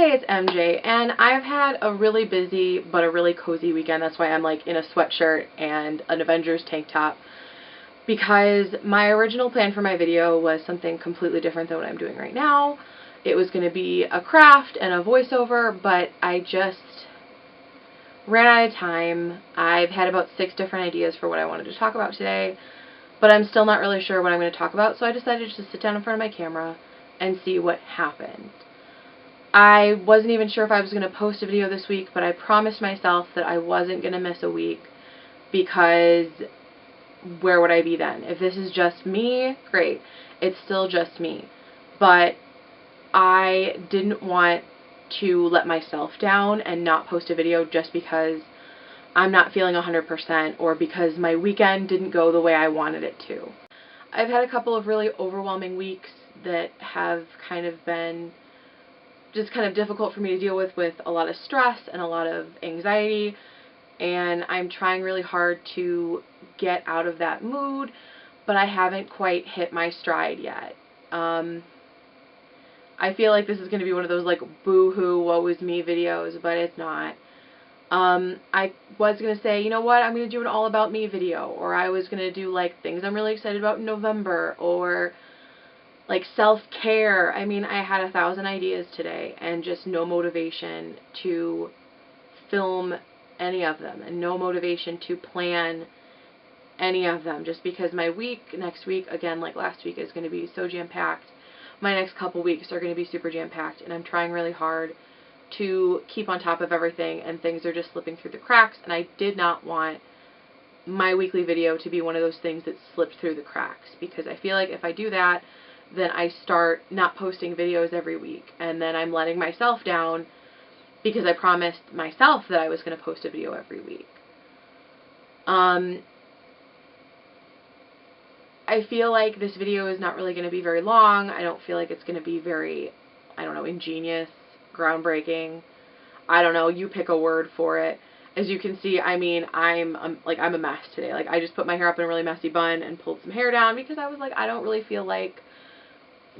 Hey, it's MJ, and I've had a really busy but a really cozy weekend. That's why I'm like in a sweatshirt and an Avengers tank top, because my original plan for my video was something completely different than what I'm doing right now. It was going to be a craft and a voiceover, but I just ran out of time. I've had about 6 different ideas for what I wanted to talk about today, but I'm still not really sure what I'm going to talk about, so I decided just to sit down in front of my camera and see what happened. I wasn't even sure if I was going to post a video this week, but I promised myself that I wasn't going to miss a week, because where would I be then? If this is just me, great. It's still just me. But I didn't want to let myself down and not post a video just because I'm not feeling 100% or because my weekend didn't go the way I wanted it to. I've had a couple of really overwhelming weeks that have kind of been just kind of difficult for me to deal with a lot of stress and a lot of anxiety, and I'm trying really hard to get out of that mood, but I haven't quite hit my stride yet. I feel like this is going to be one of those like boo-hoo, woe is me videos, but it's not. I was going to say, you know what, I'm going to do an all about me video, or I was going to do like things I'm really excited about in November, or like self-care. I mean, I had 1,000 ideas today and just no motivation to film any of them and no motivation to plan any of them, just because my week, next week, again, like last week, is going to be so jam-packed. My next couple weeks are going to be super jam-packed, and I'm trying really hard to keep on top of everything, and things are just slipping through the cracks, and I did not want my weekly video to be one of those things that slipped through the cracks, because I feel like if I do that, then I start not posting videos every week, and then I'm letting myself down because I promised myself that I was going to post a video every week. I feel like this video is not really going to be very long. I don't feel like it's going to be very, I don't know, ingenious, groundbreaking. I don't know, you pick a word for it. As you can see, I mean, I'm a mess today. Like, I just put my hair up in a really messy bun and pulled some hair down because I was like, I don't really feel like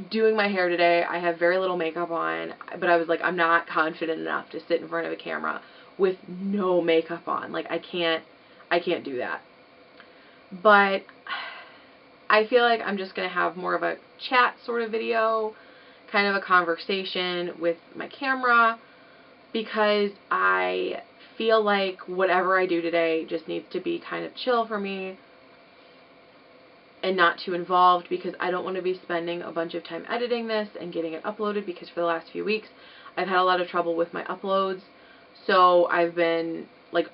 doing my hair today. I have very little makeup on, but I was like, I'm not confident enough to sit in front of a camera with no makeup on. Like, I can't do that. But I feel like I'm just going to have more of a chat sort of video, kind of a conversation with my camera, because I feel like whatever I do today just needs to be kind of chill for me and not too involved, because I don't want to be spending a bunch of time editing this and getting it uploaded, because for the last few weeks I've had a lot of trouble with my uploads. So I've been like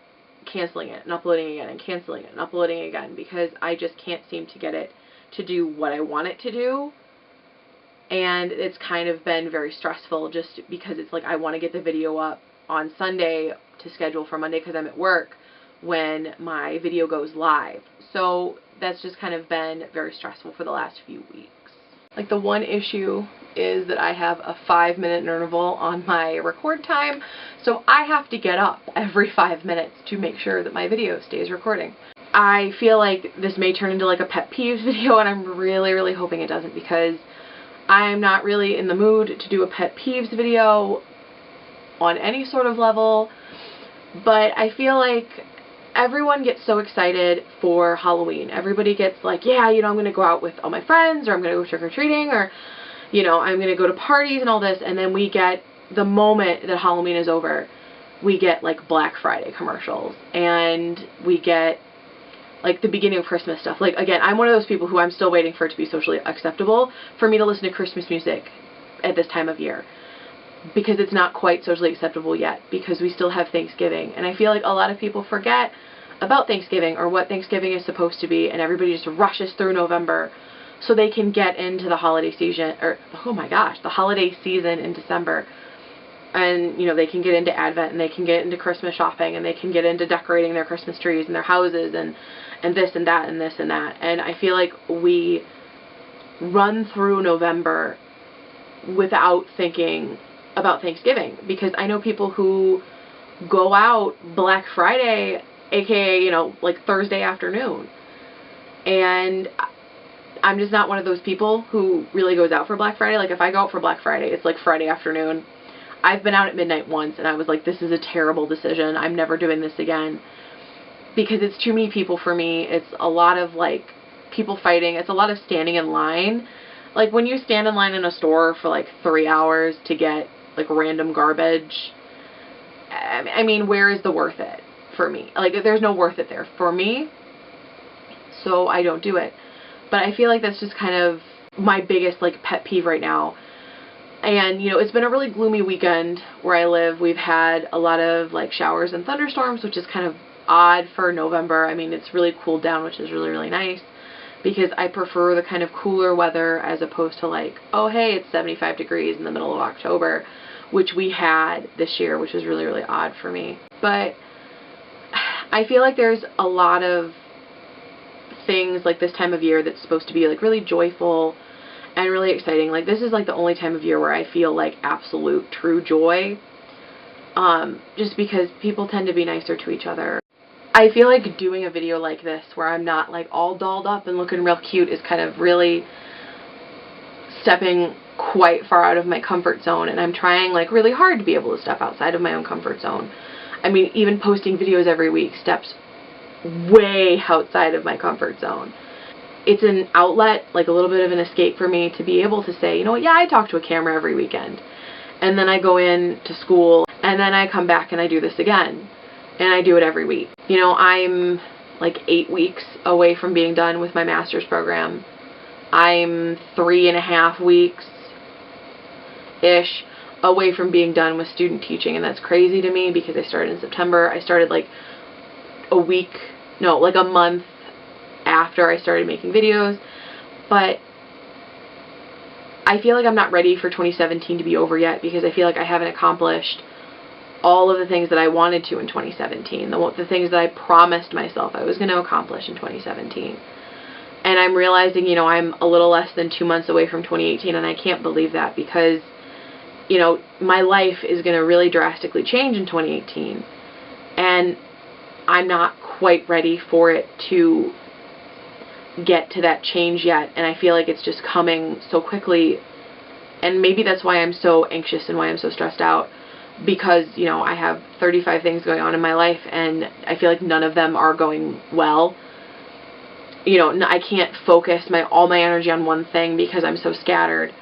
canceling it and uploading again and canceling it and uploading again, because I just can't seem to get it to do what I want it to do. And it's kind of been very stressful, just because it's like I want to get the video up on Sunday to schedule for Monday, because I'm at work when my video goes live. So that's just kind of been very stressful for the last few weeks. Like, the one issue is that I have a 5-minute interval on my record time, so I have to get up every 5 minutes to make sure that my video stays recording. I feel like this may turn into like a pet peeves video, and I'm really, really hoping it doesn't, because I'm not really in the mood to do a pet peeves video on any sort of level, but I feel like everyone gets so excited for Halloween. Everybody gets like, yeah, you know, I'm going to go out with all my friends, or I'm going to go trick-or-treating, or, you know, I'm going to go to parties and all this, and then we get, the moment that Halloween is over, we get like Black Friday commercials, and we get like the beginning of Christmas stuff. Like, again, I'm one of those people who I'm still waiting for it to be socially acceptable for me to listen to Christmas music at this time of year, because it's not quite socially acceptable yet, because we still have Thanksgiving. And I feel like a lot of people forget about Thanksgiving, or what Thanksgiving is supposed to be, and everybody just rushes through November so they can get into the holiday season, or, oh my gosh, the holiday season in December. And, you know, they can get into Advent, and they can get into Christmas shopping, and they can get into decorating their Christmas trees and their houses, and this and that and this and that. And I feel like we run through November without thinking about Thanksgiving, because I know people who go out Black Friday, aka, you know, like Thursday afternoon, and I'm just not one of those people who really goes out for Black Friday. Like, if I go out for Black Friday, it's like Friday afternoon. I've been out at midnight once and I was like, this is a terrible decision. I'm never doing this again. Because it's too many people for me. It's a lot of like people fighting. It's a lot of standing in line. Like when you stand in line in a store for like 3 hours to get like random garbage, I mean, where is the worth it for me? Like there's no worth it there for me. So I don't do it. But I feel like that's just kind of my biggest like pet peeve right now. And, you know, it's been a really gloomy weekend where I live. We've had a lot of, like, showers and thunderstorms, which is kind of odd for November. I mean, it's really cooled down, which is really, really nice, because I prefer the kind of cooler weather as opposed to, like, oh, hey, it's 75 degrees in the middle of October, which we had this year, which was really, really odd for me. But I feel like there's a lot of things, like, this time of year that's supposed to be, like, really joyful and really exciting. Like, this is like the only time of year where I feel like absolute true joy, just because people tend to be nicer to each other. I feel like doing a video like this where I'm not like all dolled up and looking real cute is kind of really stepping quite far out of my comfort zone, and I'm trying like really hard to be able to step outside of my own comfort zone. I mean, even posting videos every week steps way outside of my comfort zone. It's an outlet, like a little bit of an escape for me to be able to say, you know what, yeah, I talk to a camera every weekend. And then I go in to school, and then I come back and I do this again. And I do it every week. You know, I'm like 8 weeks away from being done with my master's program. I'm 3.5 weeks-ish away from being done with student teaching. And that's crazy to me because I started in September. I started like a month after I started making videos, but I feel like I'm not ready for 2017 to be over yet because I feel like I haven't accomplished all of the things that I wanted to in 2017, the things that I promised myself I was going to accomplish in 2017. And I'm realizing, you know, I'm a little less than 2 months away from 2018, and I can't believe that because, you know, my life is going to really drastically change in 2018, and I'm not quite ready for it to get to that change yet, and I feel like it's just coming so quickly, and maybe that's why I'm so anxious and why I'm so stressed out, because, you know, I have 35 things going on in my life, and I feel like none of them are going well. You know, I can't focus all my energy on one thing because I'm so scattered,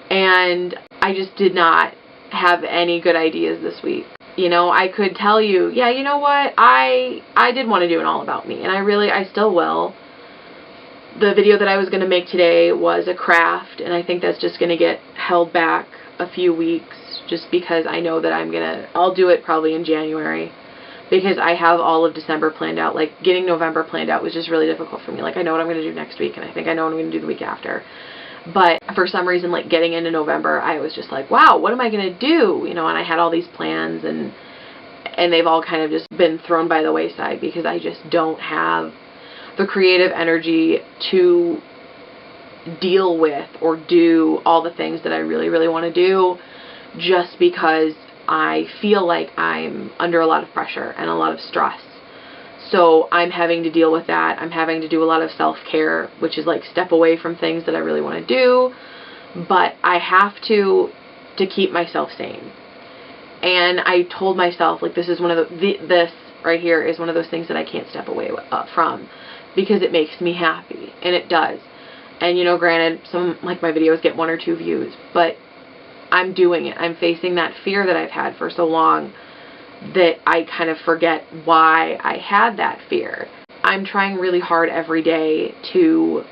and I just did not have any good ideas this week. You know, I could tell you, yeah, you know what, I did want to do an all about me, and I still will. The video that I was going to make today was a craft, and I think that's just going to get held back a few weeks just because I know that I'll do it probably in January because I have all of December planned out. Like, getting November planned out was just really difficult for me. Like, I know what I'm going to do next week, and I think I know what I'm going to do the week after. But for some reason, like, getting into November, I was just like, wow, what am I going to do? You know, and I had all these plans, and they've all kind of just been thrown by the wayside because I just don't have the creative energy to deal with or do all the things that I really, really want to do, just because I feel like I'm under a lot of pressure and a lot of stress. So I'm having to deal with that. I'm having to do a lot of self-care, which is like step away from things that I really want to do, but I have to keep myself sane. And I told myself, like, this is this right here is one of those things that I can't step away from, because it makes me happy, and it does. And, you know, granted, some, like, my videos get 1 or 2 views, but I'm doing it. I'm facing that fear that I've had for so long that I kind of forget why I had that fear. I'm trying really hard every day to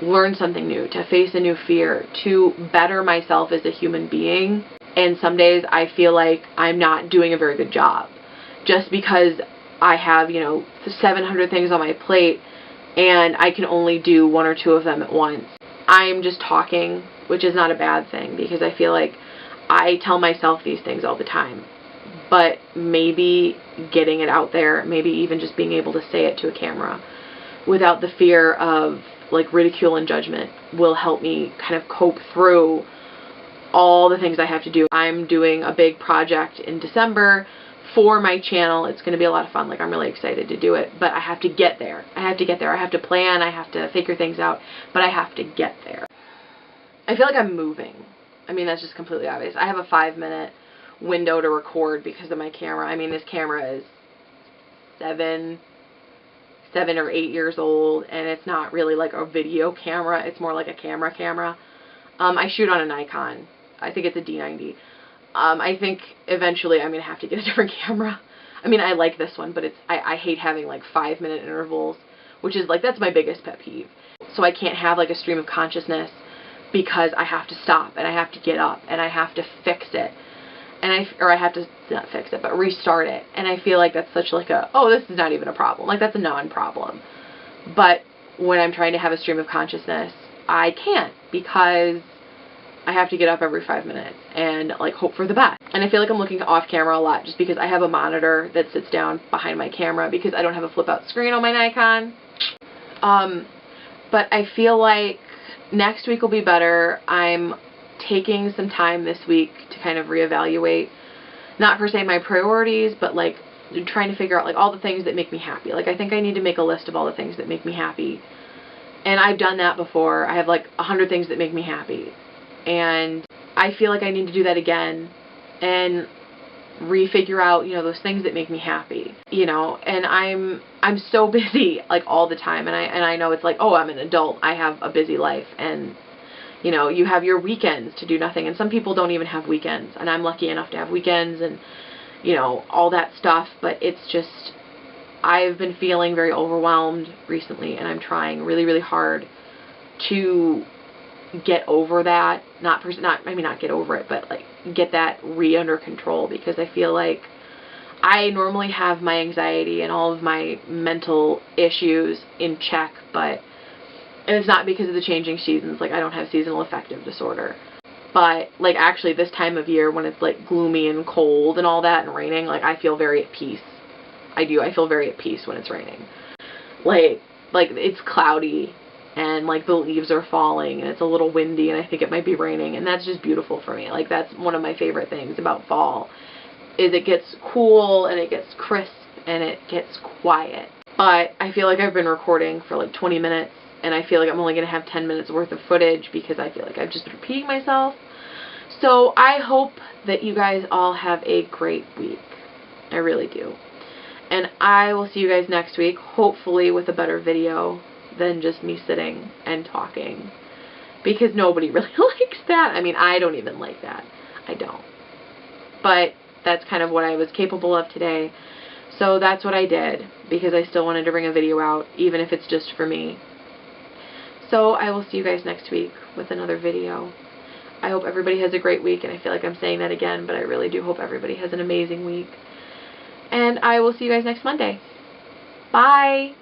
learn something new, to face a new fear, to better myself as a human being. And some days I feel like I'm not doing a very good job, just because I have, you know, 700 things on my plate and I can only do 1 or 2 of them at once. I'm just talking, which is not a bad thing, because I feel like I tell myself these things all the time. But maybe getting it out there, maybe even just being able to say it to a camera without the fear of, like, ridicule and judgment will help me kind of cope through all the things I have to do. I'm doing a big project in December for my channel. It's going to be a lot of fun. Like, I'm really excited to do it, but I have to get there. I have to plan. I have to figure things out, but I have to get there. I feel like I'm moving. I mean, that's just completely obvious. I have a 5-minute window to record because of my camera. I mean, this camera is 7 or 8 years old, and it's not really like a video camera. It's more like a camera. I shoot on a Nikon. I think it's a D90. I think eventually I'm going to have to get a different camera. I mean, I like this one, but I hate having like 5-minute intervals, which is like, that's my biggest pet peeve. So I can't have like a stream of consciousness because I have to stop and I have to get up and I have to fix it. And I have to not fix it, but restart it. And I feel like that's such like a, oh, this is not even a problem. Like, that's a non-problem. But when I'm trying to have a stream of consciousness, I can't, because I have to get up every 5 minutes and like hope for the best. And I feel like I'm looking off camera a lot just because I have a monitor that sits down behind my camera because I don't have a flip out screen on my Nikon. But I feel like next week will be better. I'm taking some time this week to kind of reevaluate, not per se my priorities, but like trying to figure out like all the things that make me happy. Like, I think I need to make a list of all the things that make me happy. And I've done that before. I have like 100 things that make me happy. And I feel like I need to do that again and refigure out, you know, those things that make me happy, you know. And I'm so busy like all the time, and I know it's like, oh, I'm an adult, I have a busy life, and you know, you have your weekends to do nothing, and some people don't even have weekends, and I'm lucky enough to have weekends and, you know, all that stuff. But it's just, I've been feeling very overwhelmed recently, and I'm trying really, really hard to get over that. Not get over it, but like get that under control, because I feel like I normally have my anxiety and all of my mental issues in check, but it's not because of the changing seasons. Like, I don't have seasonal affective disorder. But like, actually this time of year when it's like gloomy and cold and all that and raining, like, I feel very at peace. I feel very at peace when it's raining. Like it's cloudy and like the leaves are falling and it's a little windy and I think it might be raining, and that's just beautiful for me. Like, that's one of my favorite things about fall, is it gets cool and it gets crisp and it gets quiet. But I feel like I've been recording for like 20 minutes and I feel like I'm only going to have 10 minutes worth of footage because I feel like I've just been repeating myself. So I hope that you guys all have a great week. I really do. And I will see you guys next week, hopefully with a better video than just me sitting and talking, because nobody really likes that. I mean, I don't even like that. I don't. But that's kind of what I was capable of today. So that's what I did, because I still wanted to bring a video out, even if it's just for me. So I will see you guys next week with another video. I hope everybody has a great week, and I feel like I'm saying that again, but I really do hope everybody has an amazing week. And I will see you guys next Monday. Bye!